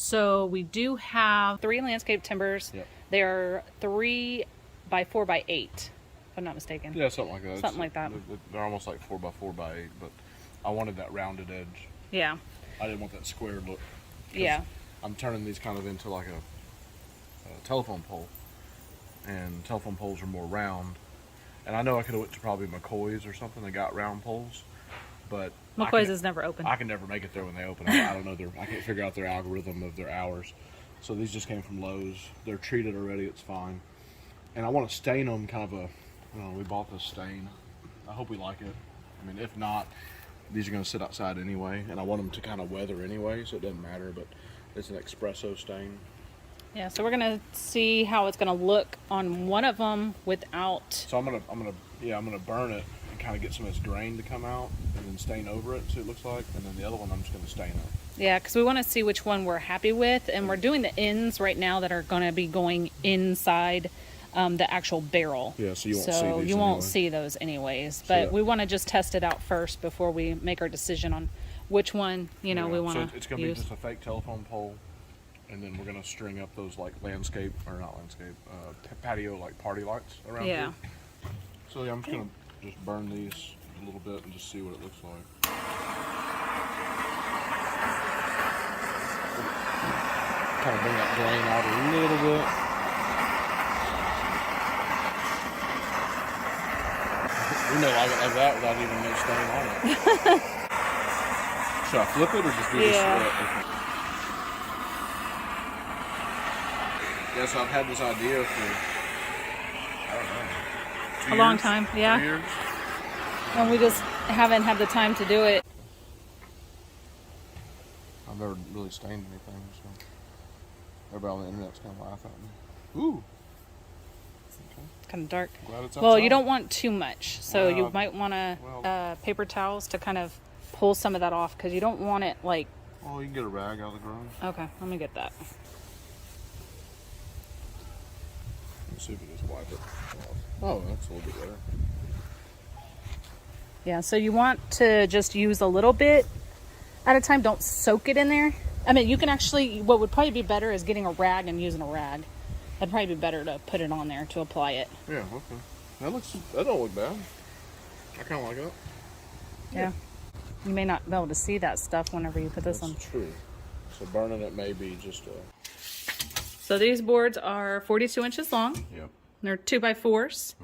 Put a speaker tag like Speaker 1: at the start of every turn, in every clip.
Speaker 1: So we do have 3 landscape timbers.
Speaker 2: Yep.
Speaker 1: They're 3 by 4 by 8, if I'm not mistaken.
Speaker 2: Yeah, something like that.
Speaker 1: Something like that.
Speaker 2: They're almost like 4 by 4 by 8, but I wanted that rounded edge.
Speaker 1: Yeah.
Speaker 2: I didn't want that squared look.
Speaker 1: Yeah.
Speaker 2: I'm turning these kind of into like a telephone pole, and telephone poles are more round. And I know I could have went to probably McCoy's or something that got round poles, but
Speaker 1: McCoy's is never open.
Speaker 2: I can never make it there when they open. I don't know I can't figure out their algorithm of their hours. So these just came from Lowe's. They're treated already. It's fine. And I want to stain them kind of we bought this stain. I hope we like it. I mean, if not, these are going to sit outside anyway, and I want them to kind of weather anyway, so it doesn't matter. But it's an espresso stain.
Speaker 1: Yeah, so we're gonna see how it's gonna look on one of them without.
Speaker 2: So I'm gonna burn it and kind of get some of this grain to come out, and then stain over it, so it looks like, and then the other one I'm just gonna stain it.
Speaker 1: Yeah, because we want to see which one we're happy with, and we're doing the ends right now that are going to be going inside the actual barrel.
Speaker 2: Yeah, so you won't see these
Speaker 1: you won't
Speaker 2: anyway.
Speaker 1: see those anyways. But
Speaker 2: yeah.
Speaker 1: we want to just test it out first before we make our decision on which one we want to
Speaker 2: So it's gonna be just a fake telephone pole, and then we're gonna string up those like patio like party lights around here. So yeah, I'm just gonna burn these a little bit and just see what it looks like. Kind of bring that grain out a little bit. We know like it like that without even no stain on it. Should I flip it or just do this? Yeah, so I've had this idea for, I don't know, 2
Speaker 1: a long
Speaker 2: years,
Speaker 1: time.
Speaker 2: 3
Speaker 1: Yeah.
Speaker 2: years.
Speaker 1: And we just haven't had the time to do it.
Speaker 2: I've never really stained anything, so everybody on the internet's kind of laughing at me. Ooh. Okay.
Speaker 1: Kind of dark.
Speaker 2: Glad it's
Speaker 1: Well, you
Speaker 2: outside.
Speaker 1: don't want too much, so
Speaker 2: Well,
Speaker 1: you might want to paper towels to kind of pull some of that off, because you don't want it like.
Speaker 2: Oh, you can get a rag out of the garage.
Speaker 1: Okay, let me get that.
Speaker 2: Let's see if we just wipe it off. Oh, that's a little bit better.
Speaker 1: Yeah, so you want to just use a little bit at a time. Don't soak it in there. I mean, you can actually, what would probably be better is getting a rag and using a rag. That'd probably be better to put it on there to apply it.
Speaker 2: Yeah, okay. That don't look bad. I kind of like it.
Speaker 1: Yeah. You may not be able to see that stuff whenever you put this on.
Speaker 2: That's true. So burning it may be just a...
Speaker 1: So these boards are 42 inches long.
Speaker 2: Yep.
Speaker 1: They're 2x4s.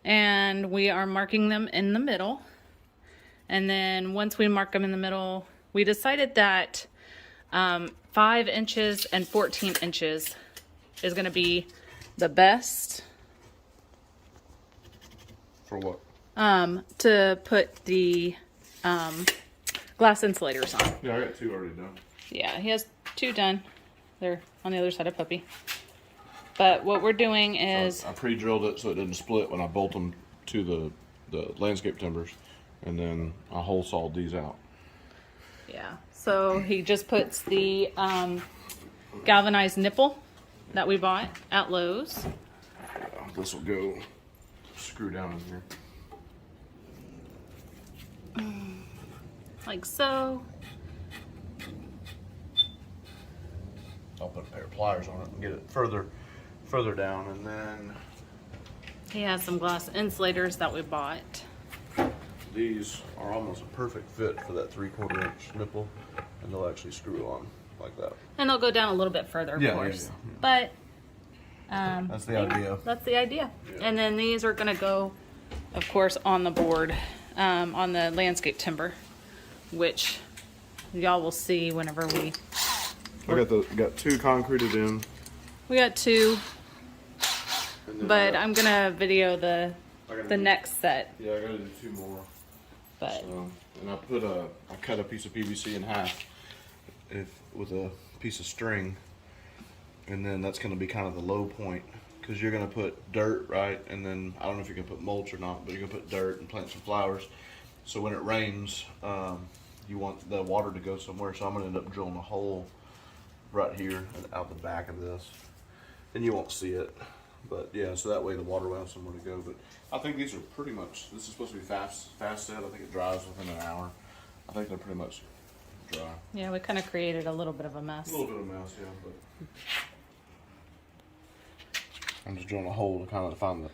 Speaker 1: And we are marking them in the middle. And then once we mark them in the middle, we decided that 5 inches and 14 inches is going to be the best.
Speaker 2: For what?
Speaker 1: To put the glass insulators on.
Speaker 2: Yeah, I got 2 already done.
Speaker 1: Yeah, he has 2 done. They're on the other side of Puppy. But what we're doing is...
Speaker 2: So I pre-drilled it so it didn't split when I bolt them to the landscape timbers. And then I hole sawed these out.
Speaker 1: Yeah, so he just puts the galvanized nipple that we bought at Lowe's.
Speaker 2: This will go screw down in here.
Speaker 1: Like so.
Speaker 2: I'll put a pair of pliers on it and get it further down, and then
Speaker 1: He has some glass insulators that we bought.
Speaker 2: these are almost a perfect fit for that 3/4 inch nipple, and they'll actually screw on like that.
Speaker 1: And they'll go down a little bit further, of course. But
Speaker 2: that's the idea.
Speaker 1: that's the idea.
Speaker 2: Yeah.
Speaker 1: And then these are going to go, of course, on the board, on the landscape timber, which y'all will see whenever we...
Speaker 2: I got 2 concreted in.
Speaker 1: We got 2,
Speaker 2: And then
Speaker 1: but I'm going to video the next set.
Speaker 2: Yeah, I gotta do 2 more.
Speaker 1: But
Speaker 2: So, and I cut a piece of PVC in half with a piece of string, and then that's going to be kind of the low point, because you're going to put dirt, right? And then I don't know if you're going to put mulch or not, but you're going to put dirt and plant some flowers. So when it rains, you want the water to go somewhere. So I'm going to end up drilling a hole right here and out the back of this, and you won't see it. But yeah, so that way the water will have somewhere to go. But I think these are pretty much, this is supposed to be fast set. I think it dries within an hour. I think they're pretty much dry.
Speaker 1: Yeah, we kind of created a little bit of a mess.
Speaker 2: A little bit of a mess, yeah, but I'm just drilling a hole to kind of find the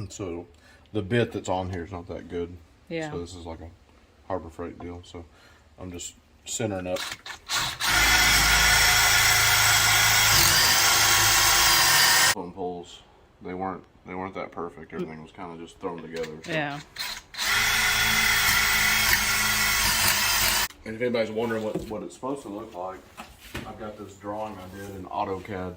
Speaker 2: so the bit that's on here is not that good.
Speaker 1: Yeah.
Speaker 2: So this is like a Harbor Freight deal. So I'm just centering up. Phone poles, they weren't that perfect. Everything was kind of just thrown together. So.
Speaker 1: Yeah.
Speaker 2: And if anybody's wondering what it's supposed to look like, I've got this drawing I did in AutoCAD.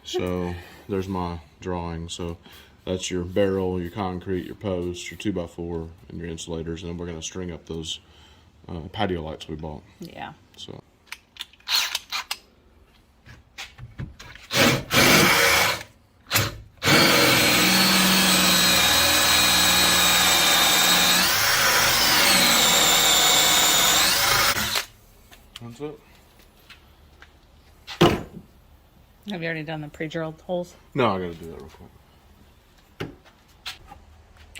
Speaker 2: So there's my drawing. So that's your barrel, your concrete, your post, your 2x4, and your insulators. And then we're going to string up those patio lights we bought.
Speaker 1: Yeah.
Speaker 2: So. That's it.
Speaker 1: Have you already done the pre-drilled holes?
Speaker 2: No, I gotta do that real quick.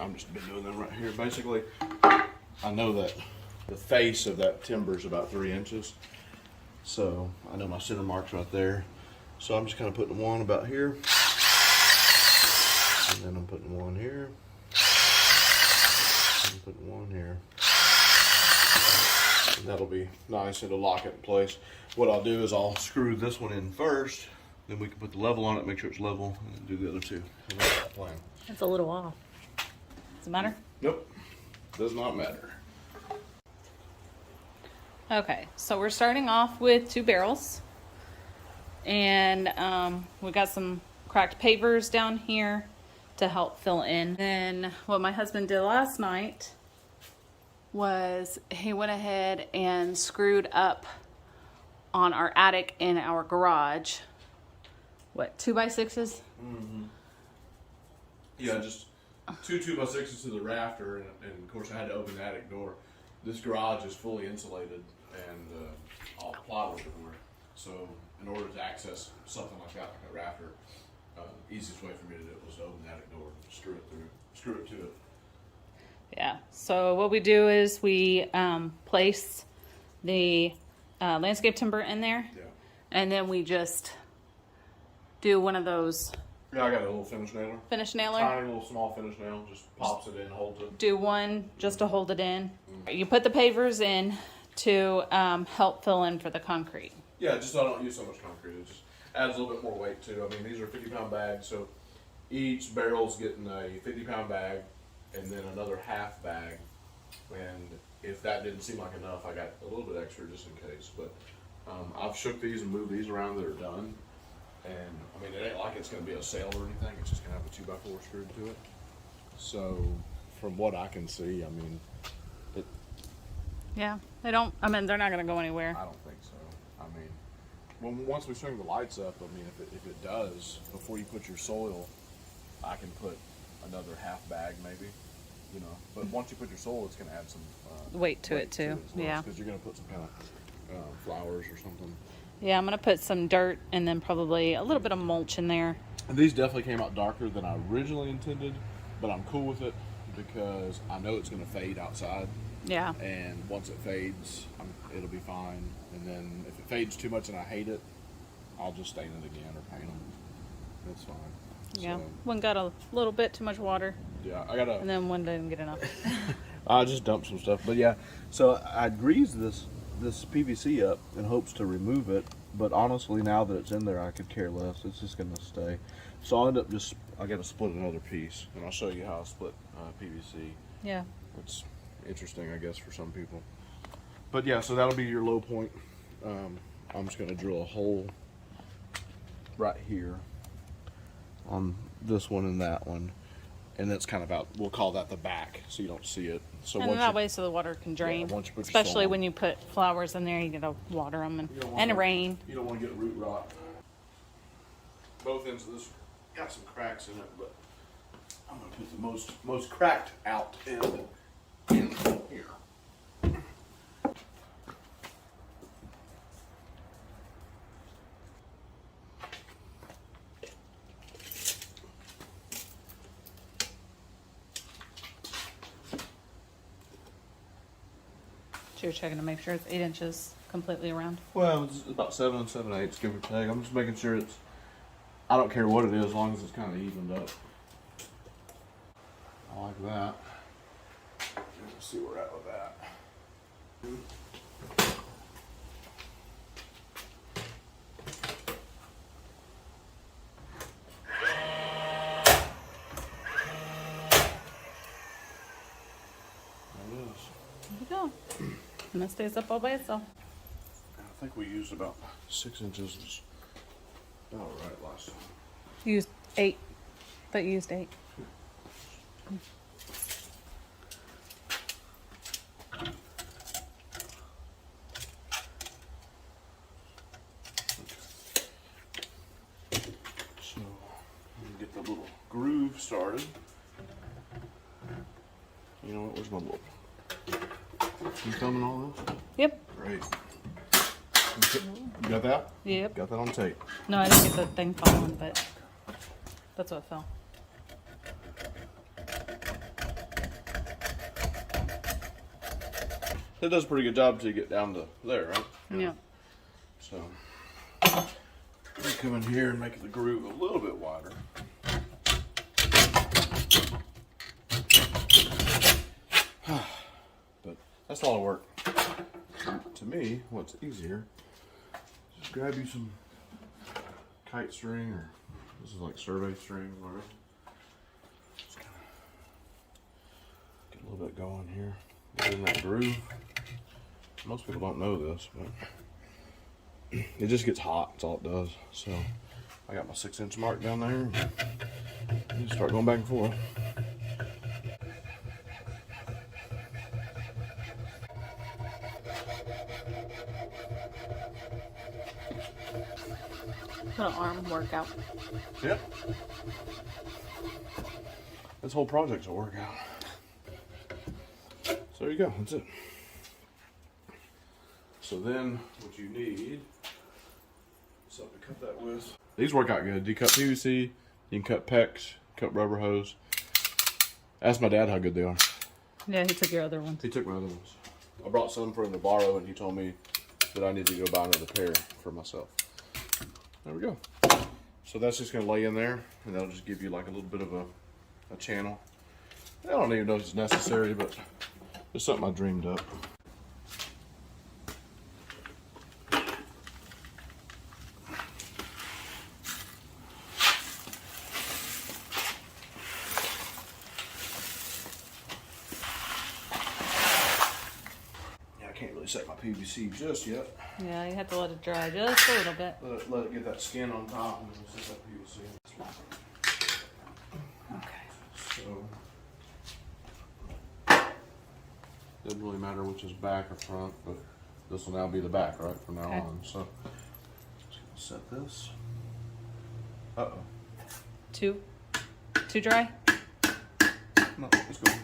Speaker 2: I'm just been doing them right here. Basically, I know that the face of that timber is about 3 inches. So I know my center mark's right there. So I'm just kind of putting one about here. And then I'm putting one here. And I'm putting one here. And that'll be nice. It'll lock it in place. What I'll do is I'll screw this one in first. Then we can put the level on it, make sure it's level, and then do the other two. So that's the plan.
Speaker 1: It's a little off. Does it matter?
Speaker 2: Nope. Does not matter.
Speaker 1: Okay, so we're starting off with 2 barrels. And we got some cracked pavers down here to help fill in. And what my husband did last night was he went ahead and screwed up on our attic in our garage. What, 2x6s?
Speaker 2: Mm-hmm. Yeah, just 2 2x6s to the rafter, and of course I had to open the attic door. This garage is fully insulated and all plywood everywhere. So in order to access something like that, like a rafter, the easiest way for me to do it was to open the attic door, screw it to it.
Speaker 1: Yeah, so what we do is we place the landscape timber in there,
Speaker 2: Yeah.
Speaker 1: and then we just do one of those
Speaker 2: Yeah, I got a little finish nailer.
Speaker 1: finish nailer.
Speaker 2: Tiny little small finish nail, just pops it in, holds it.
Speaker 1: Do one just to hold it in. You put the pavers in to help fill in for the concrete.
Speaker 2: Yeah, just so I don't use so much concrete. It just adds a little bit more weight too. I mean, these are 50-pound bags, so each barrel's getting a 50-pound bag and then another half bag. And if that didn't seem like enough, I got a little bit extra just in case. But I've shook these and moved these around that are done. And I mean, it ain't like it's going to be a sail or anything. It's just going to have a 2x4 screwed to it. So from what I can see, I mean,
Speaker 1: Yeah, they don't. I mean, they're not going to go anywhere.
Speaker 2: I don't think so. I mean, once we string the lights up, I mean, if it does, before you put your soil, I can put another half bag maybe, you know. But once you put your soil, it's going to add some
Speaker 1: Weight to it too. Yeah.
Speaker 2: Because you're going to put some kind of flowers or something.
Speaker 1: Yeah, I'm going to put some dirt and then probably a little bit of mulch in there.
Speaker 2: And these definitely came out darker than I originally intended, but I'm cool with it because I know it's going to fade outside.
Speaker 1: Yeah.
Speaker 2: And once it fades, it'll be fine. And then if it fades too much and I hate it, I'll just stain it again or paint them. It's fine.
Speaker 1: Yeah.
Speaker 2: So,
Speaker 1: One got a little bit too much water,
Speaker 2: yeah, I gotta.
Speaker 1: and then one didn't get enough.
Speaker 2: I just dumped some stuff, but yeah. So I greased this PVC up in hopes to remove it, but honestly, now that it's in there, I could care less. It's just gonna stay. So I'll end up I gotta split another piece, and I'll show you how I split PVC.
Speaker 1: Yeah.
Speaker 2: It's interesting, I guess, for some people. But yeah, so that'll be your low point. I'm just gonna drill a hole right here on this one and that one, and that's kind of out. We'll call that the back, so you don't see it. So
Speaker 1: And that way, so the water can drain.
Speaker 2: once you put your
Speaker 1: Especially
Speaker 2: soil-
Speaker 1: when you put flowers in there, you gotta water them
Speaker 2: You don't want
Speaker 1: and
Speaker 2: that-
Speaker 1: rain.
Speaker 2: You don't want to get root rot. Both ends of this got some cracks in it, but I'm gonna put the most cracked out end in here.
Speaker 1: So you're checking to make sure it's 8 inches completely around.
Speaker 2: Well, it's about 7 and 7/8, give or take. I'm just making sure it's, I don't care what it is, as long as it's kind of evened up. I like that. Let's see where we're at with that. There it is.
Speaker 1: There you go. And it stays up all by itself.
Speaker 2: I think we used about 6 inches. Was about right last time.
Speaker 1: You used 8. But you used 8.
Speaker 2: So, let me get the little groove started. You know what? Where's my book? You filming all this?
Speaker 1: Yep.
Speaker 2: Great. You got that?
Speaker 1: Yep.
Speaker 2: Got that on tape.
Speaker 1: No, I didn't get the thing falling, but that's what fell.
Speaker 2: It does a pretty good job to get down to there, right?
Speaker 1: Yeah.
Speaker 2: So, let me come in here and make the groove a little bit wider. But that's a lot of work. To me, what's easier, just grab you some kite string, or this is like survey string, whatever. Just kind of get a little bit going here. Get in that groove. Most people don't know this, but it just gets hot. That's all it does. So I got my 6-inch mark down there. And just start going back and forth.
Speaker 1: Put an arm workout.
Speaker 2: Yep. This whole project's a workout. So there you go. That's it. So then what you need is something to cut that with. These work out good. You cut PVC, you can cut PEX, cut rubber hose. Ask my dad how good they are.
Speaker 1: Yeah, he took your other ones.
Speaker 2: He took my other ones. I brought some for him to borrow, and he told me that I need to go buy another pair for myself. There we go. So that's just going to lay in there, and that'll just give you like a little bit of a channel. I don't even know if it's necessary, but it's something I dreamed up. Can't really set my PVC just yet.
Speaker 1: Yeah, you have to let it dry just a little bit.
Speaker 2: Let it get that skin on top, and then we'll set that PVC.
Speaker 1: Okay.
Speaker 2: So doesn't really matter which is back or front, but this will now be the back, right, from now
Speaker 1: Okay.
Speaker 2: on. So just gonna set this.
Speaker 1: Too dry?
Speaker 2: No, it's good.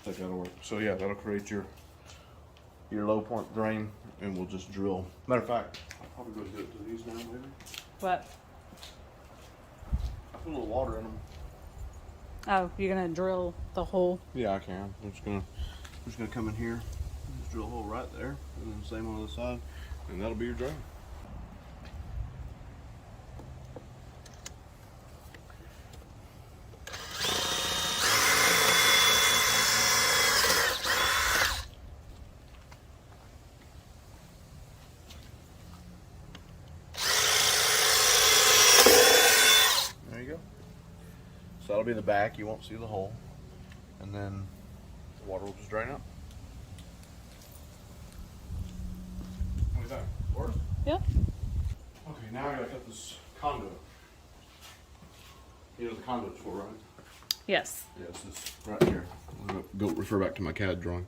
Speaker 2: I think that'll work. So yeah, that'll create your low point drain, and we'll just drill. Matter of fact, I'll probably go do it to these now, maybe.
Speaker 1: What?
Speaker 2: I put a little water in them.
Speaker 1: Oh, you're gonna drill the hole?
Speaker 2: Yeah, I can. I'm just gonna come in here, just drill a hole right there, and then the same on the other side, and that'll be your drain. So that'll be the back, you won't see the hole. And then the water will just drain out. What is that? Works?
Speaker 1: Yeah.
Speaker 2: Okay, now I gotta cut this conduit. You know what the conduit's for, right?
Speaker 1: Yes.
Speaker 2: Yeah, it's this right here. I'm gonna go refer back to my CAD drawing.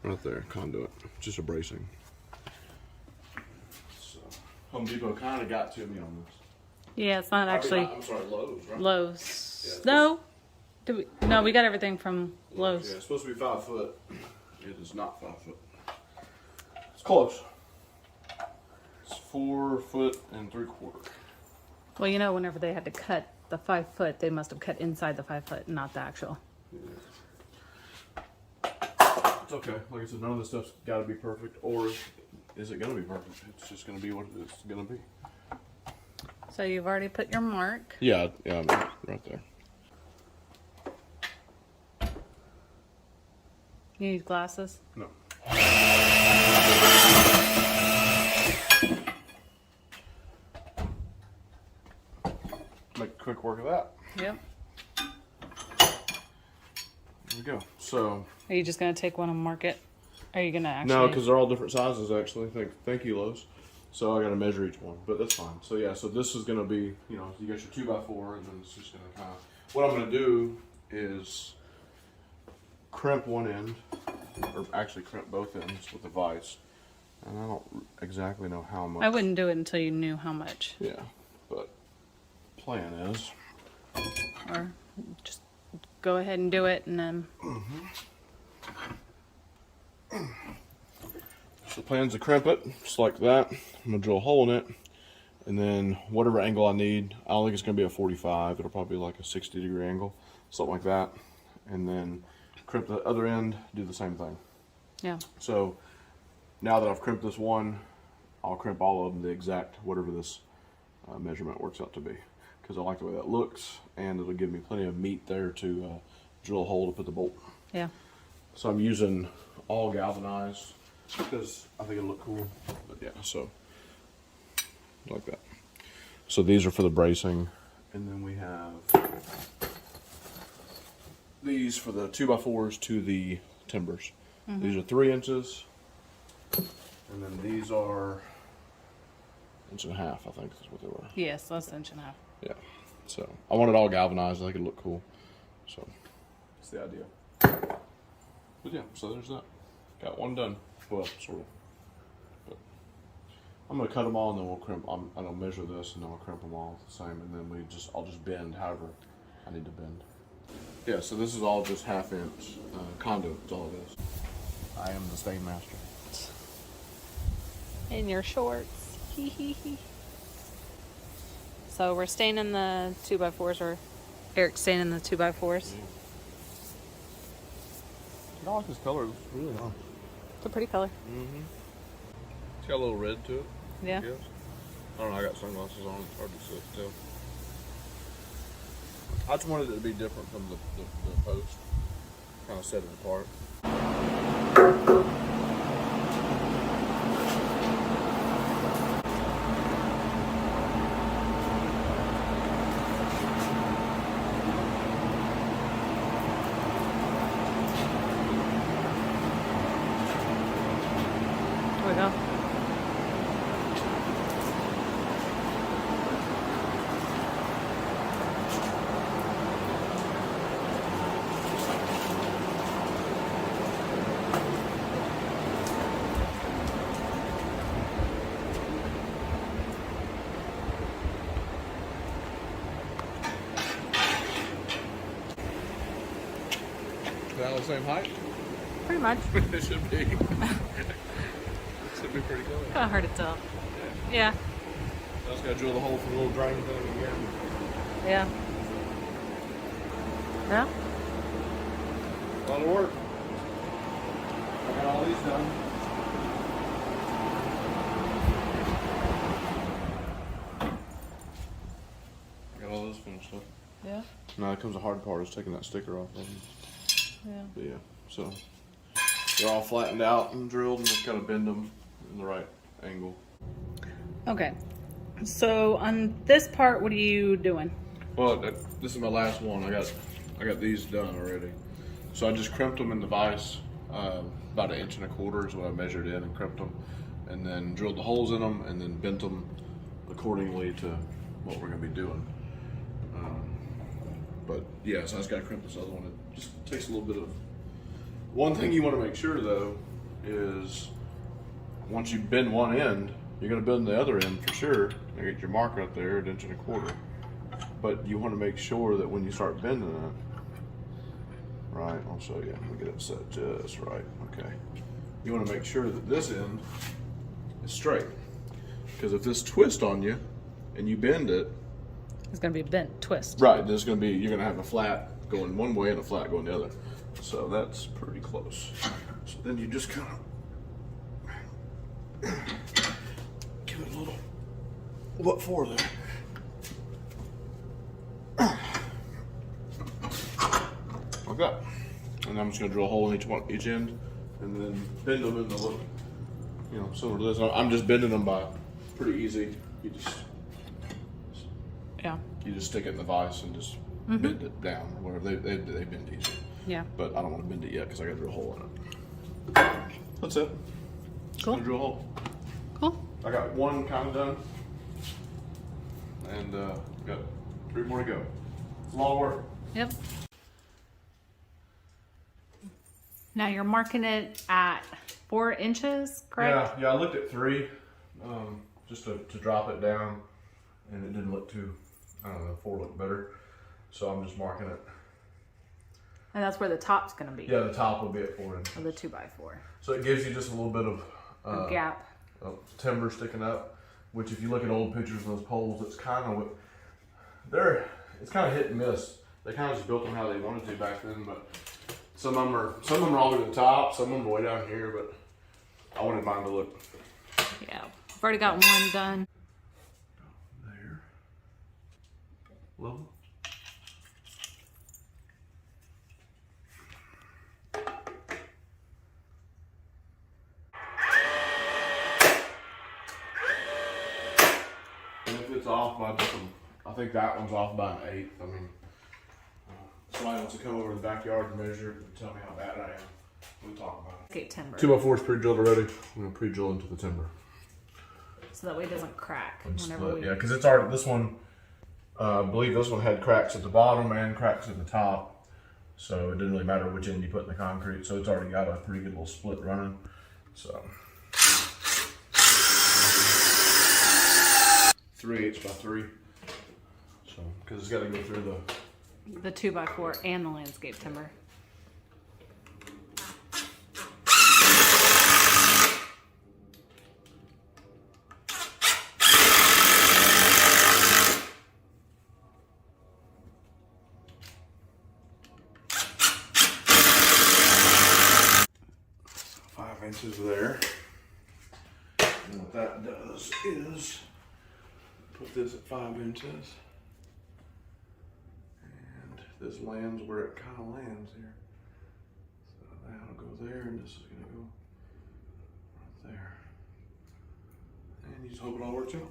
Speaker 2: Right there, conduit. Just a bracing. So Home Depot kinda got to me on this.
Speaker 1: Yeah, it's not actually
Speaker 2: I'm sorry, Lowe's, right?
Speaker 1: Lowe's.
Speaker 2: Yeah,
Speaker 1: No. No, we got everything from Lowe's.
Speaker 2: Yeah, it's supposed to be 5 foot. It is not 5 foot. It's close. It's 4 foot and 3/4.
Speaker 1: Well, you know, whenever they had to cut the 5 foot, they must have cut inside the 5 foot, not the actual.
Speaker 2: It's okay. Like I said, none of this stuff's got to be perfect, or is it going to be perfect? It's just going to be what it's going to be.
Speaker 1: So you've already put your mark.
Speaker 2: Yeah, I mean, right there.
Speaker 1: You need glasses?
Speaker 2: No. Make quick work of that.
Speaker 1: Yep.
Speaker 2: There we go. So.
Speaker 1: Are you just going to take one and mark it? Are you going to actually?
Speaker 2: No, because they're all different sizes, actually. Thank you, Lowe's. So I got to measure each one, but that's fine. So yeah, so this is going to be, you know, you got your 2x4, and then it's just going to kind of, what I'm going to do is crimp one end, or actually crimp both ends with a vise. And I don't exactly know how much.
Speaker 1: I wouldn't do it until you knew how much.
Speaker 2: Yeah, but plan is.
Speaker 1: Or just go ahead and do it, and then.
Speaker 2: So the plan's to crimp it, just like that. I'm gonna drill a hole in it, and then whatever angle I need, I don't think it's gonna be a 45, it'll probably be like a 60-degree angle, something like that. And then crimp the other end, do the same thing.
Speaker 1: Yeah.
Speaker 2: So now that I've crimped this one, I'll crimp all of them the exact, whatever this measurement works out to be. Because I like the way that looks, and it'll give me plenty of meat there to drill a hole to put the bolt.
Speaker 1: Yeah.
Speaker 2: So I'm using all galvanized because I think it'll look cool. But yeah, so like that. So these are for the bracing, and then we have these for the 2x4s to the timbers. These are 3 inches, and then these are 1.5 inches, I think is what they were.
Speaker 1: Yes, less than 1.5 inches.
Speaker 2: Yeah. So I want it all galvanized. I think it'll look cool. So that's the idea. But yeah, so there's that. Got one done. Well, sort of. But I'm gonna cut them all, and then we'll crimp. I'm gonna measure this, and then we'll crimp them all the same, and then I'll just bend however I need to bend. Yeah. So this is all just 1/2 inch conduit. That's all it is. I am the stain master.
Speaker 1: In your shorts. Hee hee hee. So we're staining the 2x4s, or Eric's staining the 2x4s.
Speaker 2: Yeah. I like this color. It's really nice.
Speaker 1: It's a pretty color.
Speaker 2: Mm-hmm. It's got a little red to it.
Speaker 1: Yeah.
Speaker 2: I guess. I don't know. I got sunglasses on. It's hard to tell. I just wanted it to be different from the post. Kind of set it apart.
Speaker 1: There we go.
Speaker 2: Is that all the same height?
Speaker 1: Pretty much.
Speaker 2: It should be. It should be pretty good.
Speaker 1: Kind of hard to tell. Yeah.
Speaker 2: I just gotta drill the hole for the little drain thing again.
Speaker 1: Yeah. Yeah.
Speaker 2: A lot of work. I got all these done. I got all this finished up.
Speaker 1: Yeah.
Speaker 2: Now it comes the hard part is taking that sticker off of them.
Speaker 1: Yeah.
Speaker 2: But yeah, so they're all flattened out and drilled, and just gotta bend them in the right angle.
Speaker 1: Okay. So on this part, what are you doing?
Speaker 2: Well, this is my last one. I got these done already. So I just crimped them in the vise. About 1.25 inches is what I measured in and crimped them, and then drilled the holes in them, and then bent them accordingly to what we're gonna be doing. But yeah, so I just gotta crimp this other one. It just takes a little bit of. One thing you want to make sure though is once you bend one end, you're gonna bend the other end for sure. You get your mark right there, 1.25 inches. But you want to make sure that when you start bending it, right? I'll show you. Let me get it set just right. Okay. You want to make sure that this end is straight, because if this twists on you and you bend it,
Speaker 1: It's gonna be bent twist.
Speaker 2: Right, there's gonna be, you're gonna have a flat going one way and a flat going the other. So that's pretty close. So then you just kind of give it a little what for there. Like that. And I'm just gonna drill a hole in each end and then bend them in the little, you know, similar to this. I'm just bending them by pretty easy. You just stick it in the vise and just bend it down or whatever. They bend easy.
Speaker 1: Yeah.
Speaker 2: But I don't want to bend it yet because I got to drill a hole in it. That's it. Just
Speaker 1: Cool.
Speaker 2: gonna drill a hole.
Speaker 1: Cool.
Speaker 2: I got one kind of done, and got 3 more to go. It's a lot of work.
Speaker 1: Yep. Now you're marking it at 4 inches, correct?
Speaker 2: Yeah. I looked at 3, just to drop it down, and it didn't look too. I don't know. 4 looked better, so I'm just marking it.
Speaker 1: And that's where the top's gonna be.
Speaker 2: Yeah, the top will be at 4 inches.
Speaker 1: Of the 2x4.
Speaker 2: So it gives you just a little bit of
Speaker 1: A gap.
Speaker 2: timber sticking up, which if you look at old pictures of those poles, it's kind of it's kind of hit and miss. They kind of just built them how they wanted to back then, but some of them are all the way to the top, some of them are way down here, but I wanted mine to look
Speaker 1: Yeah. I've already got one done.
Speaker 2: there. Level. And if it's off by just I think that one's off by an 1/8. I mean, somebody wants to come over to the backyard and measure it and tell me how bad I am. We'll talk about it.
Speaker 1: Escape timber.
Speaker 2: 2x4 is pre-drilled already. I'm gonna pre-drill into the timber.
Speaker 1: So that way it doesn't crack
Speaker 2: And
Speaker 1: whenever
Speaker 2: split.
Speaker 1: we.
Speaker 2: Yeah, because it's already, this one, I believe this one had cracks at the bottom and cracks at the top. So it didn't really matter which end you put in the concrete. So it's already got a pretty good little split running. So 3/8 by 3. So, because it's got to go through
Speaker 1: The 2x4 and the landscape timber.
Speaker 2: inches there. And what that does is put this at 5 inches. And this lands where it kind of lands here. So that'll go there, and this is going to go right there. And you just hope it all works out.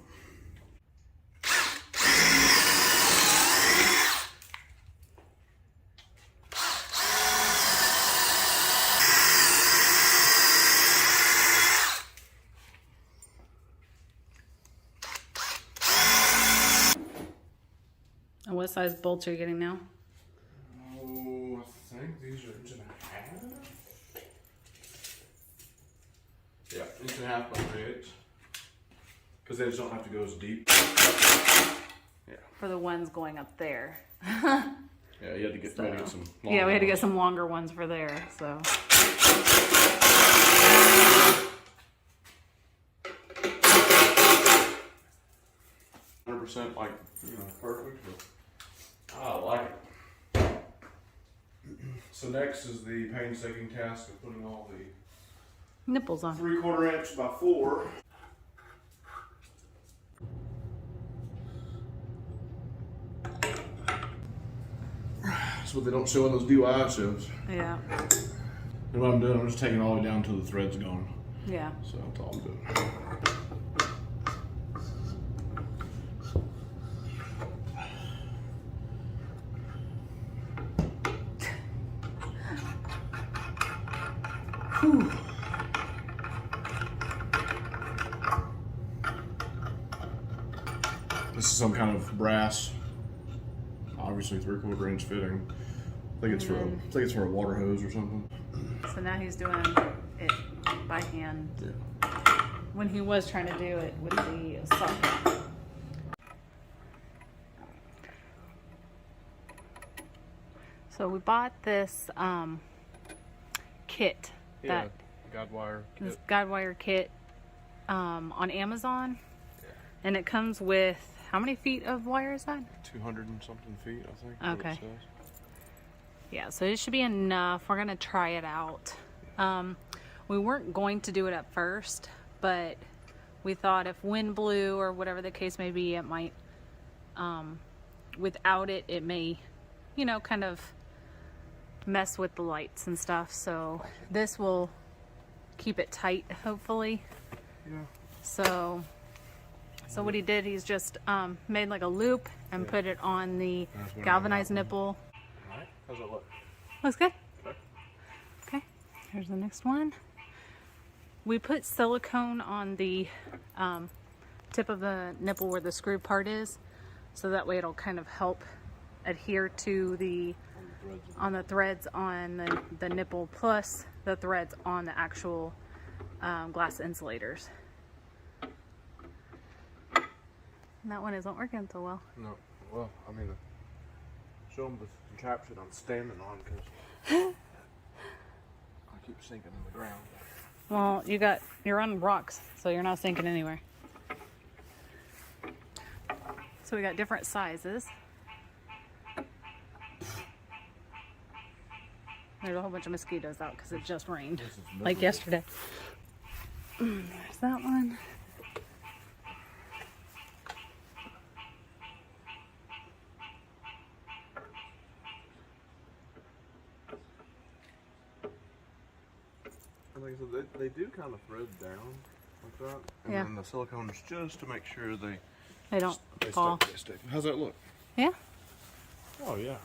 Speaker 1: And what size bolts are you getting now?
Speaker 2: Oh, I think these are 1.5 inches. Yeah, 1.5 by 3/8. Because they just don't have to go as deep. Yeah.
Speaker 1: For the ones going up there.
Speaker 2: Yeah, you had to get, we had to get some longer
Speaker 1: Yeah, we had to get
Speaker 2: ones.
Speaker 1: some longer ones for there, so.
Speaker 2: Like, perfect. But I like it. So next is the painstaking task of putting all the
Speaker 1: Nipples on.
Speaker 2: 3/4 inch by 4. That's what they don't show in those DIY shows.
Speaker 1: Yeah.
Speaker 2: And what I'm doing, I'm just taking it all the way down until the thread's gone.
Speaker 1: Yeah.
Speaker 2: So that's all I'm doing. Whew. This is some kind of brass, obviously 3/4 inch fitting. I think it's for a water hose or something.
Speaker 1: So now he's doing it by hand.
Speaker 2: Yeah.
Speaker 1: When he was trying to do it with the socket. So we bought this kit, that
Speaker 2: guide wire.
Speaker 1: this guide wire kit on Amazon, and it comes with how many feet of wire is that?
Speaker 2: 200 and something feet, I think. What
Speaker 1: Okay.
Speaker 2: it says.
Speaker 1: Yeah, so it should be enough. We're gonna try it out. We weren't going to do it at first, but we thought if wind blew or whatever the case may be, it might, without it, it may, you know, kind of mess with the lights and stuff. So this will keep it tight, hopefully.
Speaker 2: Yeah.
Speaker 1: So what he did, he's just made like a loop and put it on the
Speaker 2: That's what I
Speaker 1: galvanized
Speaker 2: got.
Speaker 1: nipple.
Speaker 2: All right. How's that look?
Speaker 1: Looks good.
Speaker 2: Okay.
Speaker 1: Okay, here's the next one. We put silicone on the tip of the nipple where the screw part is, so that way it'll kind of help adhere to the on the threads on the nipple, plus the threads on the actual glass insulators. And that one isn't working so well.
Speaker 2: No. Well, I mean, show them the contraption I'm standing on because I keep sinking in the ground.
Speaker 1: Well, you're on rocks, so you're not sinking anywhere. So we got different sizes. There's a whole bunch of mosquitoes out because it just rained, like yesterday. There's that one.
Speaker 2: Like I said, they do kind of thread down like that, and
Speaker 1: Yeah.
Speaker 2: then the silicone is just to make sure they
Speaker 1: Don't
Speaker 2: they
Speaker 1: fall.
Speaker 2: stick. They stick. How's that look?
Speaker 1: Yeah.
Speaker 2: Oh yeah.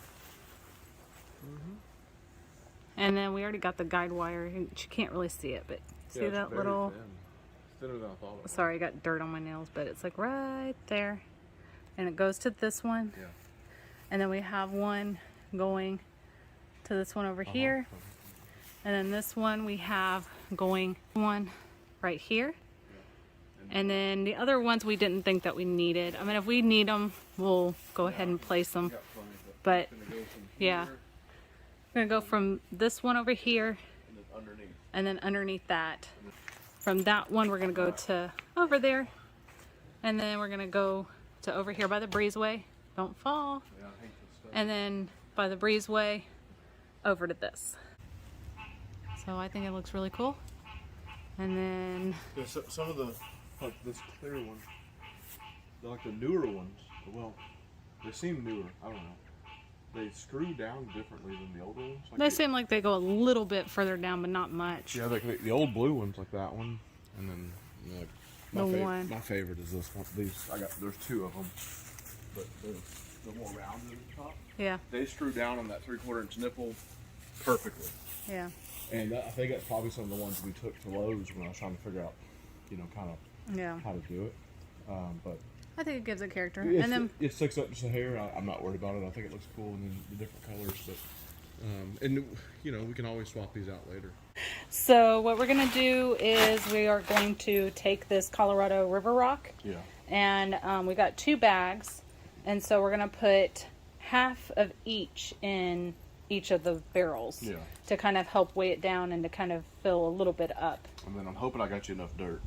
Speaker 1: And then we already got the guide wire. You can't really see it, but see
Speaker 2: It's
Speaker 1: that
Speaker 2: very
Speaker 1: little...
Speaker 2: thin. It's thinner than I thought it was.
Speaker 1: Sorry, I got dirt on my nails, but it's like right there. And it goes to this one.
Speaker 2: Yeah.
Speaker 1: And then we have one going to this one over here. And then this one we have going one right here. And then the other ones we didn't think that we needed. I mean, if we need them, we'll go ahead and place them.
Speaker 2: Got plenty,
Speaker 1: But
Speaker 2: it's gonna go from
Speaker 1: yeah,
Speaker 2: here
Speaker 1: we're gonna go from this one over here
Speaker 2: and then underneath.
Speaker 1: and then underneath that. From that one, we're gonna go to over there. And then we're gonna go to over here by the breezeway. Don't fall.
Speaker 2: Yeah, I hate this stuff.
Speaker 1: And then by the breezeway over to this. So I think it looks really cool. And then
Speaker 2: Yeah, so, some of the like this clear one, like the newer ones. Well, they seem newer. I don't know. They screw down differently than the older ones. Like
Speaker 1: they seem like they go a little bit further down, but not much.
Speaker 2: yeah, the old blue ones like that one, and then like my favorite is this one. These there's two of them, but they're more rounded at the top.
Speaker 1: Yeah,
Speaker 2: They screw down on that 3/4 inch nipple perfectly.
Speaker 1: yeah,
Speaker 2: And I think that's probably some of the ones we took to Lowe's when I was trying to figure out, you know, kind of
Speaker 1: yeah.
Speaker 2: how to do it. But
Speaker 1: I think it gives it character.
Speaker 2: it's,
Speaker 1: And then
Speaker 2: it sticks up just a hair. I'm not worried about it. I think it looks cool and then the different colors. But and you know, we can always swap these out later.
Speaker 1: so what we're gonna do is we are going to take this Colorado River Rock,
Speaker 2: Yeah.
Speaker 1: and we got 2 bags, and so we're gonna put half of each in each of the barrels.
Speaker 2: Yeah.
Speaker 1: To kind of help weigh it down and to kind of fill a little bit up.
Speaker 2: And then I'm hoping I got you enough dirt.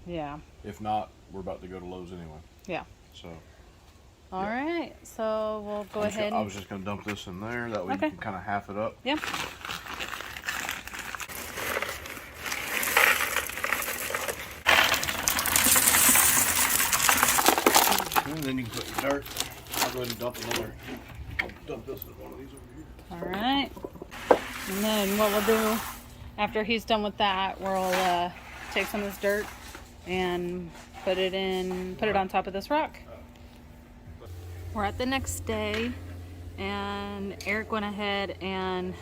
Speaker 1: Yeah.
Speaker 2: If not, we're about to go to Lowe's anyway.
Speaker 1: Yeah.
Speaker 2: So
Speaker 1: All right. So we'll go ahead.
Speaker 2: I was just gonna dump this in there. That way
Speaker 1: Okay.
Speaker 2: you can kind of half it up.
Speaker 1: Yeah.
Speaker 2: And then you can put your dirt. I'll go ahead and dump another. I'll dump this in one of these over here.
Speaker 1: All right. And then what we'll do after he's done with that, we'll take some of this dirt and put it on top of this rock. We're at the next day, and Eric went ahead and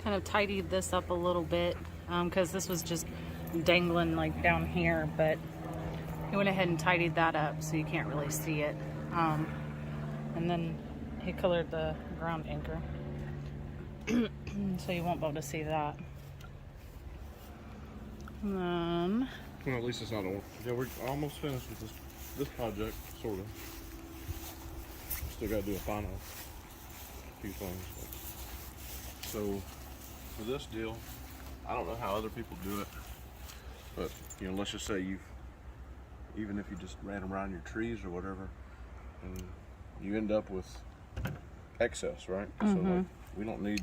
Speaker 1: kind of tidied this up a little bit because this was just dangling like down here, but he went ahead and tidied that up so you can't really see it. And then he colored the ground anchor so you won't be able to see that. And then
Speaker 2: Well, at least it's not a. Yeah, we're almost finished with this project, sort of. Still got to do a final few things. But. So for this deal, I don't know how other people do it, but you know, let's just say even if you just ran around your trees or whatever, and you end up with excess, right? So like, we don't need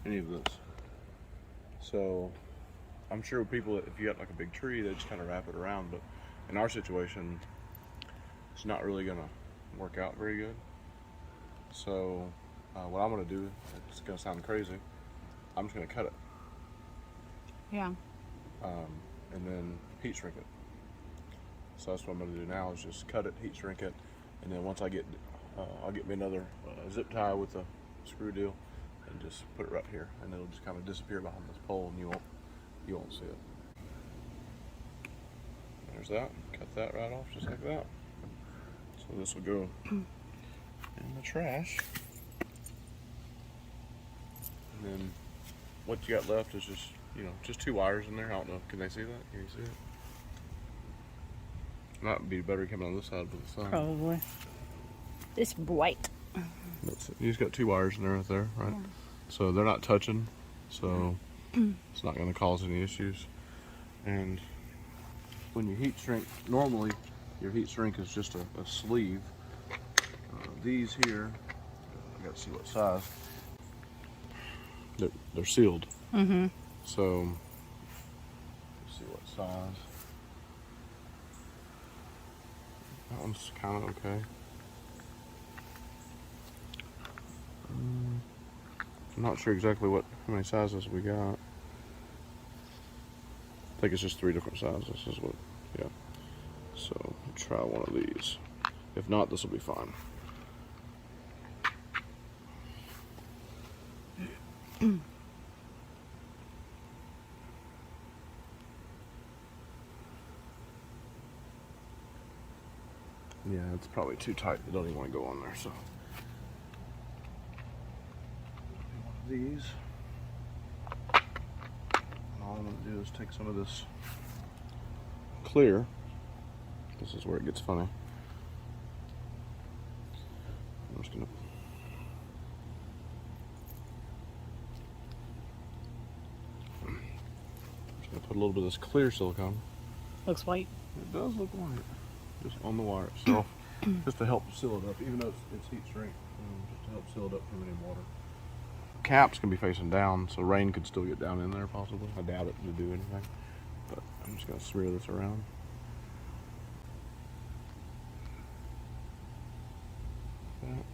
Speaker 2: any of this. So I'm sure people, if you got like a big tree, they just kind of wrap it around. But in our situation, it's not really gonna work out very good. So what I'm gonna do, it's gonna sound crazy, I'm just gonna cut it.
Speaker 1: Yeah.
Speaker 2: And then heat shrink it. So that's what I'm gonna do now, is just cut it, heat shrink it, and then once I get, I'll get me another zip tie with a screw deal, and just put it right here, and it'll just kind of disappear behind this pole, and you won't see it. There's that. Cut that right off, just like that. So this will go in the trash, and then what you got left is just, you know, just 2 wires in there. I don't know. Can they see that? Can you see it? Might be better coming on this side with the sun.
Speaker 1: Probably. It's white.
Speaker 2: That's it. You just got 2 wires in there, right there, right? Yeah. So they're not touching, so it's not going to cause any issues. And when you heat shrink, normally your heat shrink is just a sleeve. These here, I got to see what size. They're sealed. So let's see what size. That one's kind of okay. I'm not sure exactly how many sizes we got. I think it's just 3 different sizes. This is what, yeah. So I'll try one of these. If not, this will be fine. Yeah, it's probably too tight. They don't even want to go on there, so. One of these. And all I'm going to do is take some of this clear. This is where it gets funny. I'm just going to put a little bit of this clear silicone.
Speaker 1: Looks white.
Speaker 2: It does look white. Just on the wire itself, just to help seal it up, even though it's heat shrink, just to help seal it up from any water. Caps can be facing down, so rain could still get down in there possibly. I doubt it to do anything, but I'm just gonna smear this around. That.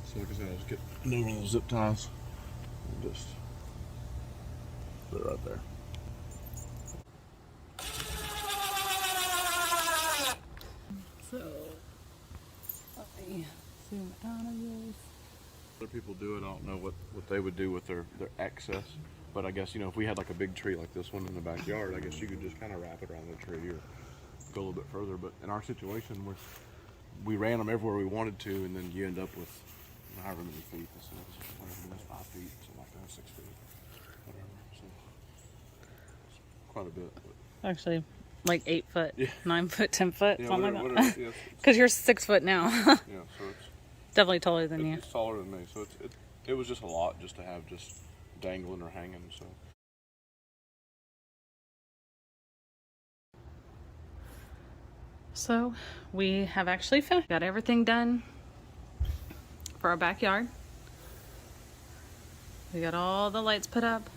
Speaker 2: So like I said, I'll just get another one of those zip ties and just put it right there.
Speaker 1: So, let me zoom out of this.
Speaker 2: Other people do it. I don't know what they would do with their excess, but I guess, you know, if we had like a big tree like this one in the backyard, I guess you could just kind of wrap it around the tree or go a little bit further. But in our situation, we ran them everywhere we wanted to, and then you end up with however many feet. This is whatever it is, 5 feet, something like that, 6 feet, whatever. So it's quite a bit. But.
Speaker 1: Actually, like 8 foot,
Speaker 2: Yeah.
Speaker 1: 9 foot, 10 foot,
Speaker 2: Yeah,
Speaker 1: something
Speaker 2: whatever,
Speaker 1: like that.
Speaker 2: yes,
Speaker 1: Because you're 6 foot now.
Speaker 2: yeah, so it's
Speaker 1: Definitely taller than you.
Speaker 2: it's taller than me. So it was just a lot just to have just dangling or hanging. So.
Speaker 1: So we have actually finished. Got everything done for our backyard. We got all the lights put up.